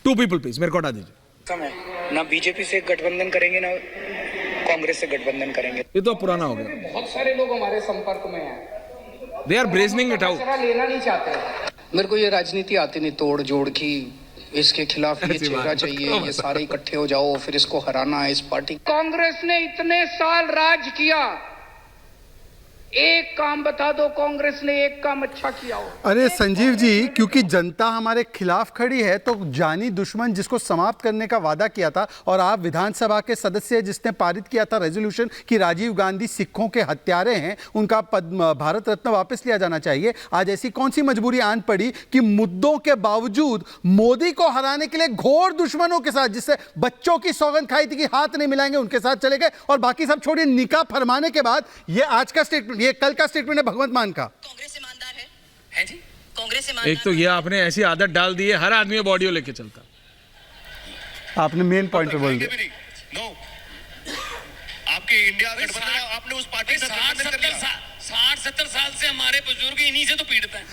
2 people please, मेरे को हटा दीजिए। समय ना बीजेपी से गठबंधन करेंगे ना कांग्रेस से गठबंधन करेंगे। ये तो पुराना हो गया। बहुत सारे लोग हमारे संपर्क में हैं, दे आर ब्रेजनिंग इट आउट। लेना नहीं चाहते। मेरे को ये राजनीति आती नहीं तोड़ जोड़ की, इसके खिलाफ ये चेहरा चाहिए, ये सारे इकट्ठे हो जाओ, फिर इसको हराना है इस पार्टी। कांग्रेस ने इतने साल राज किया, एक काम बता दो कांग्रेस ने एक काम अच्छा किया हो। अरे संजीव जी, क्योंकि जनता हमारे खिलाफ खड़ी है तो जानी दुश्मन जिसको समाप्त करने का वादा किया था, और आप विधानसभा के सदस्य जिसने पारित किया था रेजोल्यूशन कि राजीव गांधी सिखों के हत्यारे हैं, उनका भारत रत्न वापस लिया जाना चाहिए। आज ऐसी कौन सी मजबूरी आन पड़ी कि मुद्दों के बावजूद मोदी को हराने के लिए घोर दुश्मनों के साथ, जिससे बच्चों की सौगंध खाई थी कि हाथ नहीं मिलाएंगे, उनके साथ चले गए, और बाकी सब छोड़िए निकाह फरमाने के बाद ये आज का स्टेटमेंट, ये कल का स्टेटमेंट है भगवंत मान का। कांग्रेस ईमानदार है जी? कांग्रेस ईमानदार। एक तो ये आपने ऐसी आदत डाल दी है, हर आदमी बॉडियो लेके चलता। आपने मेन पॉइंट पे बोल दिया। नो, आपके इंडिया गठबंधन, आपने उस पार्टी से 60-70 साल से हमारे बुजुर्ग इन्हीं से तो पीड़ित हैं।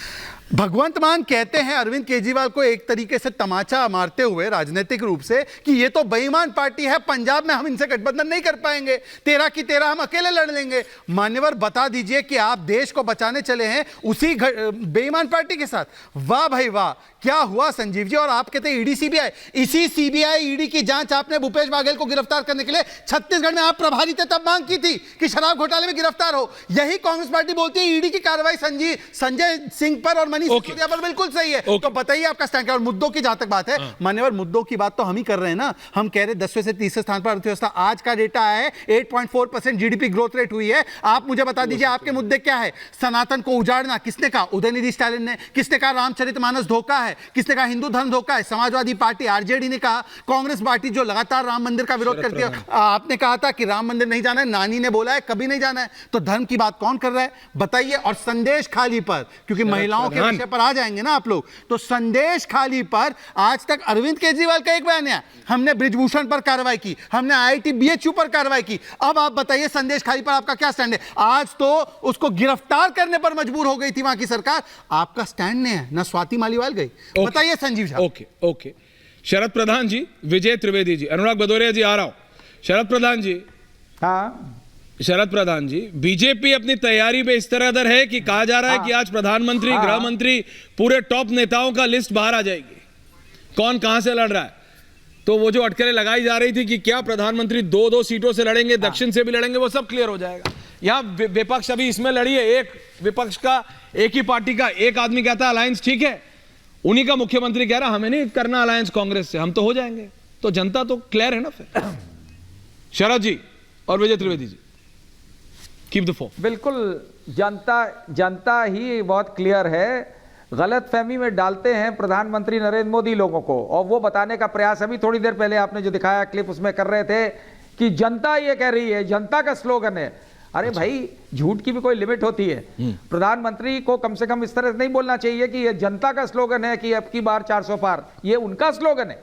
भगवंत मान कहते हैं अरविंद केजरीवाल को एक तरीके से तमाचा मारते हुए राजनीतिक रूप से कि ये तो बेईमान पार्टी है, पंजाब में हम इनसे गठबंधन नहीं कर पाएंगे, 13 की 13 हम अकेले लड़ लेंगे। मान्यवर बता दीजिए कि आप देश को बचाने चले हैं उसी बेईमान पार्टी के साथ। वाह भाई वाह, क्या हुआ संजीव जी। और आप कहते हैं ईडी सीबीआई, इसी सीबीआई ईडी की जांच आपने भूपेश बाघेल को गिरफ्तार करने के लिए छत्तीसगढ़ में आप प्रभारी थे तब मांग की थी कि शराब घोटाले में गिरफ्तार हो। यही कांग्रेस पार्टी बोलती है ईडी की कार्रवाई संजय सिंह पर और मनीष सिसोदिया पर बिल्कुल सही है। तो बताइए आपका स्टैंड क्या। और मुद्दों की जहां तक बात है, मान्यवर मुद्दों की बात तो हम ही कर रहे हैं ना। हम कह रहे 10वें से 30वें स्थान पर अर्थव्यवस्था, आज का डेटा है 8.4% जीडीपी ग्रोथ रेट हुई है। आप मुझे बता दीजिए आपके मुद्दे क्या है। सनातन को उजाड़ना किसने कहा? उदयनिधि स्टालिन ने। किसने कहा रामचरितमानस धोखा है? किसने कहा हिंदू धर्म धोखा है? समाजवादी पार्टी आरजेडी ने कहा। कांग्रेस पार्टी जो लगातार राम मंदिर का विरोध करती है, आपने कहा था कि राम मंदिर नहीं जाना है, नानी ने बोला है कभी नहीं जाना है। तो धर्म की बात कौन कर रहा है बताइए। और संदेश खाली पर, क्योंकि महिलाओं के विषय पर आ जाएंगे ना आप लोग, तो संदेश खाली पर आज तक अरविंद केजरीवाल का एक बयान है, हमने ब्रिजभूषण पर कार्रवाई की, हमने आईआईटी बीएचयू पर कार्रवाई की। अब आप बताइए संदेश खाली पर आपका क्या स्टैंड है? आज तो उसको गिरफ्तार करने पर मजबूर हो गई थी वहां की सरकार, आपका स्टैंड नहीं है ना। स्वाति मालीवाल गई। बताइए संजीव जी। ओके शरद प्रधान जी, विजय त्रिवेदी जी, अनुराग भदौरिया जी, आ रहा हूं। शरद प्रधान जी, हाँ शरद प्रधान जी, बीजेपी अपनी तैयारी में इस तरह दर है कि कहा जा रहा है कि आज प्रधानमंत्री, गृह मंत्री, पूरे टॉप नेताओं का लिस्ट बाहर आ जाएगी, कौन कहां से लड़ रहा है। तो वो जो अटकलें लगाई जा रही थी कि क्या प्रधानमंत्री 2-2 सीटों से लड़ेंगे, दक्षिण से भी लड़ेंगे, वो सब क्लियर हो जाएगा। यहां विपक्ष अभी इसमें लड़ी है, एक विपक्ष का, एक ही पार्टी का एक आदमी कहता है अलायंस ठीक है, उन्हीं का मुख्यमंत्री कह रहा हमें नहीं करना अलायंस कांग्रेस से, हम तो हो जाएंगे। तो जनता तो क्लियर है ना फिर। शरद जी और विजय Trivedi ji, keep the phone. बिल्कुल, जनता ही बहुत क्लियर है। गलत फहमी में डालते हैं प्रधानमंत्री नरेंद्र मोदी लोगों को, और वो बताने का प्रयास अभी थोड़ी देर पहले आपने जो दिखाया क्लिप उसमें कर रहे थे कि जनता ये कह रही है, जनता का स्लोगन है। अरे भाई, झूठ की भी कोई लिमिट होती है। प्रधानमंत्री को कम से कम इस तरह से नहीं बोलना चाहिए कि ये जनता का स्लोगन है कि अब की बार 400 पार, ये उनका स्लोगन है।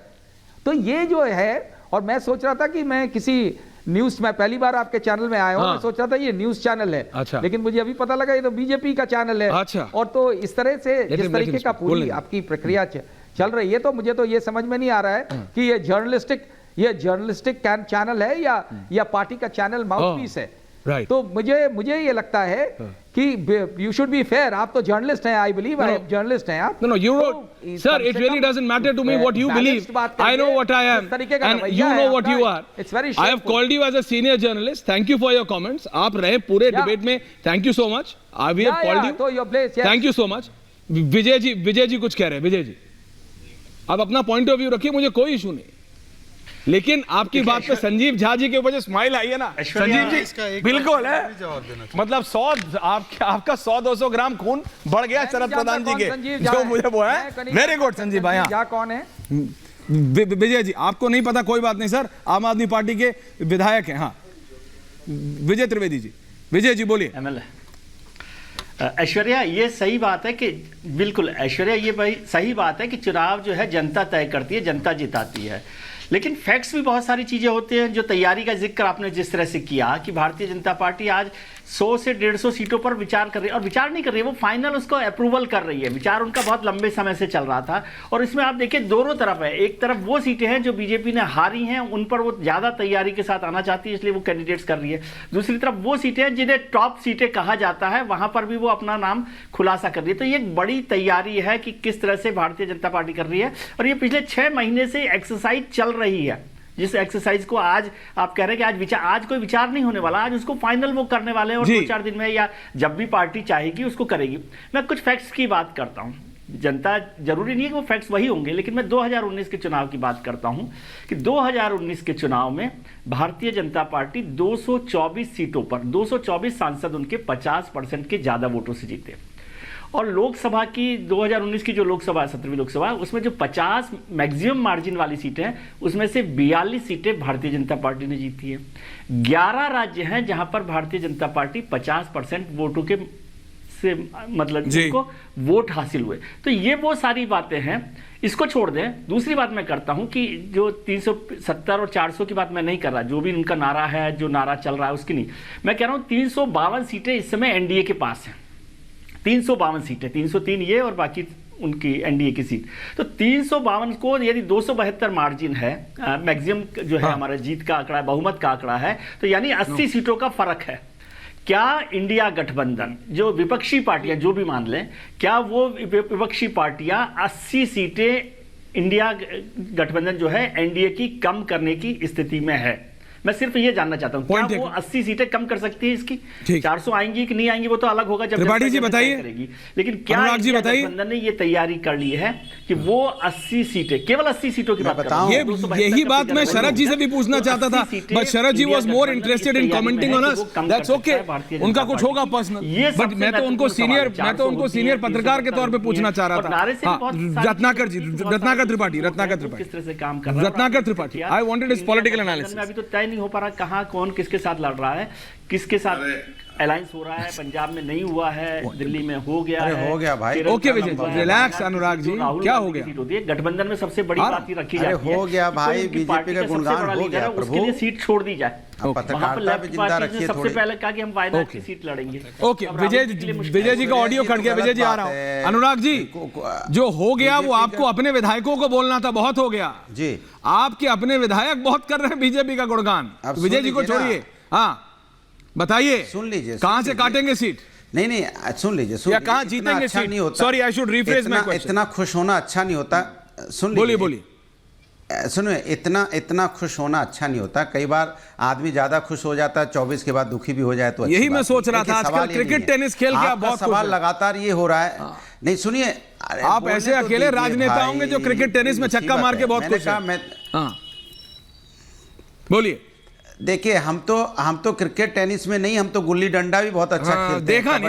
तो ये जो है, और मैं सोच रहा था कि मैं किसी न्यूज में पहली बार आपके चैनल में आया हूं, मैं सोच रहा था ये न्यूज चैनल है। अच्छा। लेकिन मुझे अभी पता लगा ये तो बीजेपी का चैनल है। अच्छा। और तो इस तरह से जिस तरीके का पूरी आपकी प्रक्रिया चल रही है, तो मुझे तो ये समझ में नहीं आ रहा है कि ये जर्नलिस्टिक चैनल है या पार्टी का चैनल माउथपीस है। Right. तो मुझे ये लगता है कि यू शुड बी फेयर। आप तो जर्नलिस्ट हैं, आई बिलीव आप जर्नलिस्ट हैं आप। No, you wrote, sir, it really doesn't matter to me what you believe. I know what I am, and you know what you are. I have called you as a senior journalist. Thank you for your comments. आप रहे पूरे debate में, thank you so much. We have called you. तो your place, yes. Thank you so much. Vijay ji कुछ कह रहे हैं। विजय जी, आप अपना पॉइंट ऑफ व्यू रखिए, मुझे कोई इशू नहीं, लेकिन आपकी बात पे संजीव झा जी के ऊपर जो स्माइल आई है ना संजीव जी, बिल्कुल है, मतलब 100 आपका 100-200 ग्राम खून बढ़ गया शरद प्रधान जी के, जो मुझे वो है। वेरी गुड संजीव भाई। झा कौन है? विजय जी, आपको नहीं पता कोई बात नहीं सर, आम आदमी पार्टी के विधायक हैं। हाँ, विजय त्रिवेदी जी। विजय जी बोलिए। ऐश्वर्या, ये सही बात है कि बिल्कुल ऐश्वर्या, ये भाई सही बात है कि चुनाव जो है जनता तय करती है, जनता जिताती है। लेकिन फैक्ट्स भी बहुत सारी चीज़ें होती हैं। जो तैयारी का जिक्र आपने जिस तरह से किया कि भारतीय जनता पार्टी आज 100 से 150 सीटों पर विचार कर रही है, और विचार नहीं कर रही है, वो फाइनल उसको अप्रूवल कर रही है। विचार उनका बहुत लंबे समय से चल रहा था, और इसमें आप देखिए दोनों तरफ है। एक तरफ वो सीटें हैं जो बीजेपी ने हारी हैं, उन पर वो ज्यादा तैयारी के साथ आना चाहती है, इसलिए वो कैंडिडेट्स कर रही है। दूसरी तरफ वो सीटें हैं जिन्हें टॉप सीटें कहा जाता है, वहां पर भी वो अपना नाम खुलासा कर रही है। तो ये एक बड़ी तैयारी है कि किस तरह से भारतीय जनता पार्टी कर रही है, और ये पिछले 6 महीने से एक्सरसाइज चल रही है, जिस एक्सरसाइज को आज आप कह रहे हैं कि आज कोई विचार नहीं होने वाला, आज उसको फाइनल वो करने वाले हैं, और 2-4 दिन में या जब भी पार्टी चाहेगी उसको करेगी। मैं कुछ फैक्ट्स की बात करता हूं। जनता जरूरी नहीं है कि वो फैक्ट्स वही होंगे, लेकिन मैं 2019 के चुनाव की बात करता हूं कि 2019 के चुनाव में भारतीय जनता पार्टी 224 सीटों पर 224 सांसद उनके 50% के ज्यादा वोटों से जीते। और लोकसभा की 2019 की जो लोकसभा 17वीं लोकसभा, उसमें जो 50 मैक्सिमम मार्जिन वाली सीटें हैं, उसमें से 42 सीटें भारतीय जनता पार्टी ने जीती है। 11 राज्य हैं जहां पर भारतीय जनता पार्टी 50% वोटों के से मतलब जिनको वोट हासिल हुए। तो ये वो सारी बातें हैं, इसको छोड़ दें। दूसरी बात मैं करता हूं कि जो 370 और 400 की बात मैं नहीं कर रहा, जो भी उनका नारा है, जो नारा चल रहा है उसकी नहीं, मैं कह रहा हूं 352 सीटें इस समय एनडीए के पास हैं। 352 सीटें, 303 ये और बाकी उनकी एनडीए की सीट। तो 352 को यदि 272 मार्जिन है, मैक्सिमम जो है हमारा जीत का आंकड़ा है, बहुमत का आंकड़ा है, तो यानी 80 सीटों का फर्क है। क्या इंडिया गठबंधन, जो विपक्षी पार्टियां जो भी मान लें, क्या वो विपक्षी पार्टियां 80 सीटें इंडिया गठबंधन जो है एनडीए की कम करने की स्थिति में है? मैं सिर्फ ये जानना चाहता हूं, क्या वो 80 सीटें कम कर सकती है इसकी? 400 आएंगी कि नहीं आएंगी वो तो अलग होगा, जब त्रिपाठी जी बताइए, लेकिन क्या गठबंधन ने ये तैयारी कर ली है कि वो 80 सीटें, केवल 80 सीटों की बात बताऊं? यही बात मैं शरद जी से भी पूछना चाहता था, but Sharad ji was more interested in commenting on us. That's okay, उनका कुछ होगा पर्सनल, बट मैं तो उनको सीनियर पत्रकार के तौर पे पूछना चाह रहा था। रत्नाकर जी, रत्नाकर त्रिपाठी, किस तरह से काम कर रहा है Ratnakar Tripathi, I wanted his political analysis. अभी तो तय नहीं हो पा रहा कहां कौन किसके साथ लड़ रहा है, किसके साथ अलायंस हो रहा है। पंजाब में नहीं हुआ है, दिल्ली में हो गया है, हो गया भाई। ओके विजय, रिलैक्स अनुराग जी, क्या हो गया? सीट होती है गठबंधन में, सबसे बड़ी बात ही रखी जाती है, हो गया भाई, बीजेपी का गुणगान हो गया, उसके लिए सीट छोड़ दी जाए। वहां पर लेफ्ट पार्टी ने सबसे पहले कहा कि हम वायनाड की सीट लड़ेंगे। ओके विजय जी का ऑडियो कट गया, विजय जी आ रहा हूं। अनुराग जी, जो हो गया वो आपको अपने विधायकों को बोलना था, बहुत हो गया जी। आपके अपने विधायक बहुत कर रहे हैं बीजेपी का गुणगान, विजय जी को छोड़िए। हाँ बताइए, सुन लीजिए, कहां से काटेंगे सीट? नहीं सुन लीजिए, या कहां जीतेंगे अच्छा नहीं होता। Sorry, I should rephrase my question. इतना खुश होना अच्छा नहीं होता। सुन लीजिए, बोलिए। सुनिए, इतना खुश होना अच्छा नहीं होता। कई बार आदमी ज्यादा खुश हो जाता है, 24 के बाद दुखी भी हो जाए तो यही मैं सोच रहा था। आजकल क्रिकेट टेनिस खेल के आप बहुत सवाल लगातार ये हो रहा है। नहीं सुनिए, आप ऐसे अकेले राजनेता होंगे जो क्रिकेट टेनिस में छक्का मार के बहुत खुश हैं। बोलिए। देखिए, हम तो क्रिकेट टेनिस में नहीं, हम तो गुल्ली डंडा भी बहुत अच्छा खेलते हैं। देखा नहीं